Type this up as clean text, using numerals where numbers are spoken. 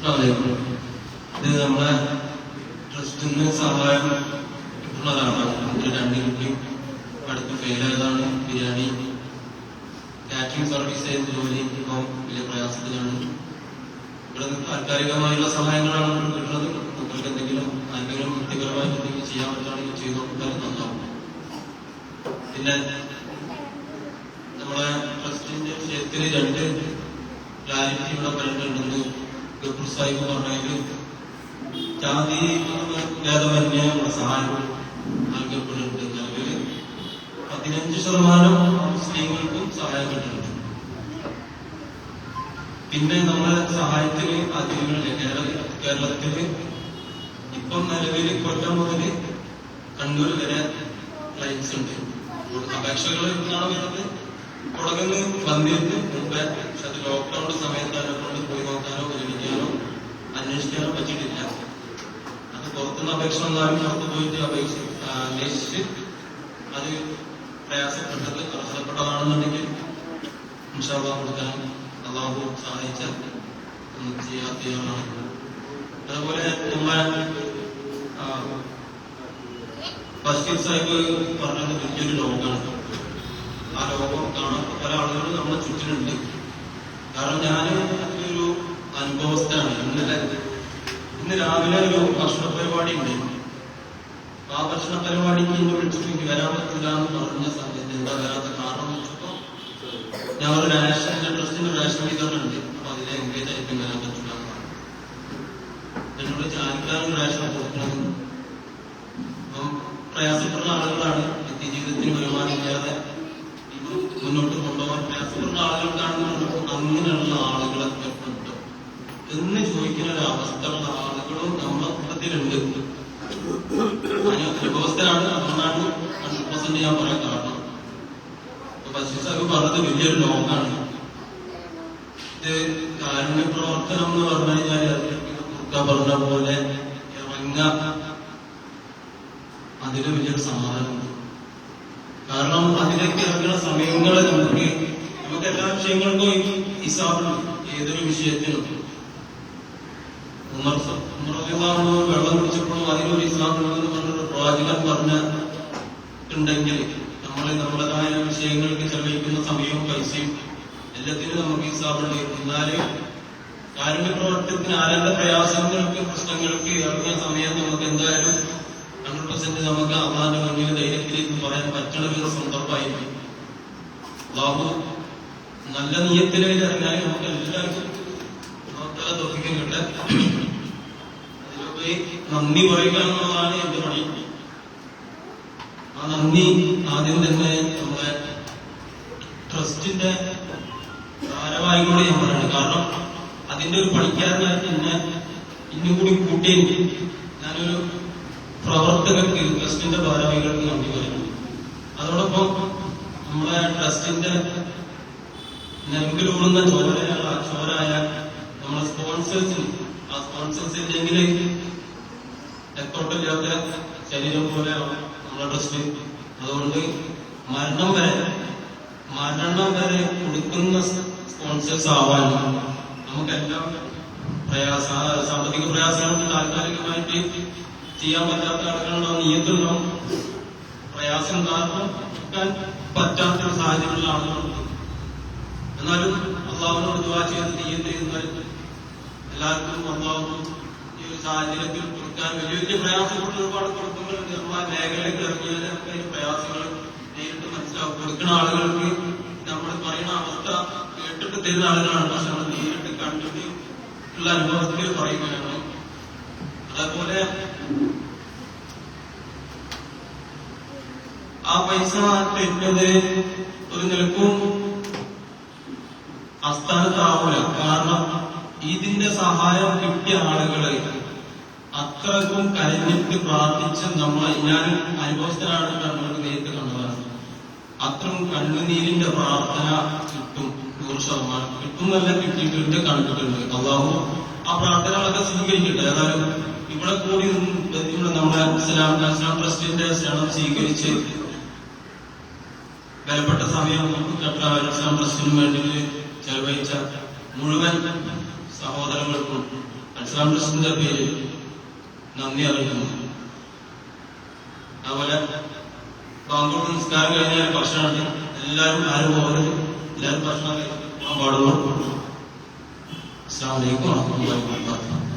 ഇത് നമ്മളെ ട്രസ്റ്റിന് സഹായം കിട്ടുന്നതാണ്. രണ്ട് കുട്ടിയും അടുത്ത് ഫെയിലായതാണ്. ബിരിയാണി കാറ്ററിംഗ് സർവീസ് ചെയ്ത് ജോലി ഇപ്പം വലിയ പ്രയാസത്തിലാണ്. ഇവിടെ താൽക്കാലികമായുള്ള സഹായങ്ങളാണ് നമുക്ക് കിട്ടുന്നത്. നിങ്ങൾക്ക് എന്തെങ്കിലും വ്യക്തിപരമായിട്ട് എന്തെങ്കിലും ചെയ്യാൻ പറ്റുകയാണെങ്കിൽ ചെയ്തു കൊടുത്താൽ നന്നാവും. പിന്നെ നമ്മളെ ട്രസ്റ്റിന്റെ വിഷയത്തിൽ രണ്ട് ക്ലാരിറ്റി ഇവിടെ പറഞ്ഞിട്ടുണ്ടെന്ന് ഗഫൂർ സാഹിബ് പറഞ്ഞതിൽ ജാതി ഭേദമന്യേ നമ്മുടെ സഹായം നൽകപ്പെടുന്നുണ്ട്. നിലവിൽ 15% മുസ്ലിങ്ങൾക്കും സഹായം കിട്ടുന്നുണ്ട്. പിന്നെ നമ്മളെ സഹായത്തിന് അതിരുകളിൽ കേരളത്തില് ഇപ്പം നിലവിൽ കൊല്ലം മുതൽ കണ്ണൂർ വരെ ഫ്ലൈറ്റ്സ് ഉണ്ട്. അപേക്ഷകൾ എന്നാണ് വരുന്നത്. തുടങ്ങുന്നത് വന്നിട്ട് മുമ്പേ. പക്ഷെ അത് ലോക്ക്ഡൌണിന്റെ സമയത്ത് അതിനെക്കൊണ്ട് പോയി നോക്കാനോ പരിഗണിക്കാനോ അന്വേഷിക്കാനോ പറ്റിയിട്ടില്ല. അത് പുറത്തുനിന്ന് അപേക്ഷ വന്നാലും പുറത്ത് പോയിട്ട് അന്വേഷിച്ച് അത് പ്രയാസപ്പെട്ടത് തടസ്സപ്പെട്ടതാണെന്നുണ്ടെങ്കിൽ ഇൻഷാല്ലാഹ് കൊടുക്കാൻ അള്ളാഹു സഹായിച്ചാൽ ചെയ്യാത്തതാണ്. അതുപോലെ നമ്മളെ ബഷീർ സാഹിബ് പറഞ്ഞത് വലിയൊരു ലോകമാണ്. ആ ലോകം കാണാൻ പല ആളുകളും നമ്മുടെ ചുറ്റിനുണ്ട്. കാരണം ഞാൻ അതിലൊരു അനുഭവസ്ഥയാണ്. ഇന്ന് രാവിലെ ഒരു ഭക്ഷണ പരിപാടി ഉണ്ടായിരുന്നു. ആ ഭക്ഷണ പരിപാടിക്ക് എന്നെ വിളിച്ചിട്ട് എനിക്ക് വരാൻ പറ്റില്ല എന്ന് പറഞ്ഞ സമയത്ത് എന്താ വരാത്ത കാരണം എന്ന് വെച്ചപ്പോ ഞാൻ ഒരു ട്രസ്റ്റിന്റെ റേഷൻ വിതരണുണ്ട്. അപ്പൊ അതിലെ എൻഗേജ് ആയിരിക്കും വരാൻ പറ്റില്ല എന്ന് പറഞ്ഞു. എന്നോട് ആർക്കാണ് റേഷൻ കൊടുക്കുന്നത്? അപ്പം പ്രയാസപ്പെടുന്ന ആളുകളാണ്. നിത്യജീവിതത്തിന് വരുമാനമില്ലാതെ മുന്നോട്ട് കൊണ്ടുപോകാൻ പ്രയാസപ്പെടുന്ന ആളുകൾക്കാണെന്ന് അങ്ങനെയുള്ള ആളുകളെ കിട്ടും എന്ന് ചോദിക്കുന്ന ഒരു അവസ്ഥയുള്ള ആളുകളും നമ്മുടെ കൂട്ടത്തിലുണ്ട്. അനുഭവസ്ഥരാണ്. അതുകൊണ്ടാണ് 100% ഞാൻ പറയാൻ കാരണം. ബഷീർ സാഹിബ് പറഞ്ഞത് വലിയൊരു ലോകമാണ്. ഇത് കാരുണ്യ പ്രവർത്തനം എന്ന് പറഞ്ഞു കഴിഞ്ഞാൽ കുറുക്ക പറഞ്ഞ പോലെ ഇറങ്ങ അതിന് വലിയൊരു സമാധാനമുണ്ട്. കാരണം അതിലേക്ക് ഇറങ്ങുന്ന സമയങ്ങള് നമുക്ക് എല്ലാ വിഷയങ്ങൾക്കും ഹിസാബുണ്ട്. ഏതൊരു വിഷയത്തിനും വെള്ളം കുടിച്ചപ്പോഴും അതിനൊരു ഹിസാബുണ്ടെന്ന് പറഞ്ഞൊരു പ്രവാചകൻ പറഞ്ഞിട്ടുണ്ടെങ്കിൽ നമ്മൾ നമ്മുടേതായ വിഷയങ്ങൾക്ക് ചെലവഴിക്കുന്ന സമയവും പൈസയും എല്ലാത്തിനും നമുക്ക് ഹിസാബുണ്ട്. എന്നാല് കാരുണ്യ പ്രവർത്തനത്തിന് ആരുടെ പ്രയാസങ്ങൾക്ക് പ്രശ്നങ്ങൾക്ക് ഇറങ്ങിയ സമയം നമുക്ക് എന്തായാലും 100% നമുക്ക് അള്ളാന്റെ മുന്നിൽ ധൈര്യത്തിലേക്ക് പറയാൻ പറ്റുന്ന ഒരു സന്ദർഭമായിരിക്കും. അള്ളാഹു നല്ല നിയത്തിലേക്ക് ഇറങ്ങിയാൽ നമുക്ക് എല്ലാവർക്കും തോന്നിക്കാൻ കിട്ടാൻ അതിലുപരി നന്ദി പറയുക എന്നുള്ളതാണ് എന്റെ പണി. ആ നന്ദി ആദ്യം തന്നെ നമ്മുടെ ട്രസ്റ്റിന്റെ ഭാരവാഹികളോട് ഞാൻ പറയണം. കാരണം അതിന്റെ ഒരു പണിക്കാരനായിട്ട് എന്നെ ഇന്നും കൂടി കൂട്ടിയെനിക്ക് ഞാനൊരു പ്രവർത്തകർക്ക് ട്രസ്റ്റിന്റെ ഭാരവാഹികൾക്ക് നന്ദി പറയുന്നു. അതോടൊപ്പം നമ്മുടെ ട്രസ്റ്റിന്റെ നെങ്കിലൂടുന്ന ചോരായ നമ്മുടെ സ്പോൺസേഴ്സിന്, ആ സ്പോൺസേഴ്സ് ഇല്ലെങ്കിൽ എത്തോട്ടില്ലാത്ത ശരീരം പോലെ നമ്മുടെ ട്രസ്റ്റ്. അതുകൊണ്ട് മരണം വരെ കൊടുക്കുന്ന സ്പോൺസേഴ്സ് ആവാൻ നമുക്കെല്ലാം സാമ്പത്തിക പ്രയാസങ്ങൾക്ക് താൽക്കാലികമായിട്ട് ചെയ്യാൻ പറ്റാത്ത ആളുകളുണ്ടാവും, നീയത്തുണ്ടാവും. പ്രയാസം കാരണം പറ്റാത്തൊരു സാഹചര്യമുള്ള ആളുകളുണ്ട്. എന്നാലും അള്ളാഹുവിനോട് ദുആ ചെയ്ത് നീയത്ത് ചെയ്യുന്നാൽ എല്ലാവർക്കും അള്ളാഹു ഈ ഒരു സാഹചര്യത്തിൽ കൊടുക്കാൻ വലിയ പ്രയാസമുള്ള ഒരുപാട് കുഴപ്പങ്ങളുണ്ട്. നമ്മളാ മേഖലയിലേക്ക് ഇറങ്ങിയാൽ നമുക്ക് അതിന്റെ പ്രയാസങ്ങൾ നേരിട്ട് മനസ്സിലാവും. കൊടുക്കുന്ന ആളുകൾക്ക് നമ്മൾ പറയുന്ന അവസ്ഥ കേട്ടിട്ട് തരുന്ന ആളുകളാണ്. പക്ഷെ നമ്മൾ നേരിട്ട് കണ്ടിട്ട് ഉള്ള അനുഭവത്തിൽ പറയുകയാണ്. അതേപോലെ ആ പൈസ തെറ്റത് ഒരു നിലക്കും അസ്ഥാനത്താവൂല. കാരണം ഇതിന്റെ സഹായം കിട്ടിയ ആളുകള് അത്രക്കും കരഞ്ഞിട്ട് പ്രാർത്ഥിച്ച് ഞാൻ അനുഭവസ്ഥനാണ് കണ്ണൂർ നേരിട്ട് കണ്ടതാണ്. അത്രയും കണ്ണുനീരിന്റെ പ്രാർത്ഥന കിട്ടും. 100% കിട്ടുന്നല്ല, കിട്ടിയിട്ടുണ്ട്, കണ്ടിട്ടുണ്ട്. അള്ളാഹു ആ പ്രാർത്ഥനകളൊക്കെ സ്വീകരിക്കട്ടെ. ഏതായാലും ഇവിടെ കൂടി നമ്മുടെ ഇസ്ലാം ട്രസ്റ്റിന്റെ ക്ഷണം സ്വീകരിച്ച് വിലപ്പെട്ട സമയം ഇസ്ലാം ട്രസ്റ്റിന് വേണ്ടി ചെലവഴിച്ച മുഴുവൻ സഹോദരങ്ങൾക്കും അസ്ലാം ട്രസ്റ്റിന്റെ പേര് നന്ദി അറിയിക്കുന്നു. അതുപോലെ ബാങ്കോട്ട് നിസ്കാരം കഴിഞ്ഞാൽ ഭക്ഷണമുണ്ട്. എല്ലാവരും ആരും പോകരുത്, എല്ലാവരും ഭക്ഷണം കഴിക്കാൻ പാടുള്ളൂ. അസ്സലാമു അലൈക്കും വറഹ്മത്തുള്ളാഹി വബറകാതുഹു.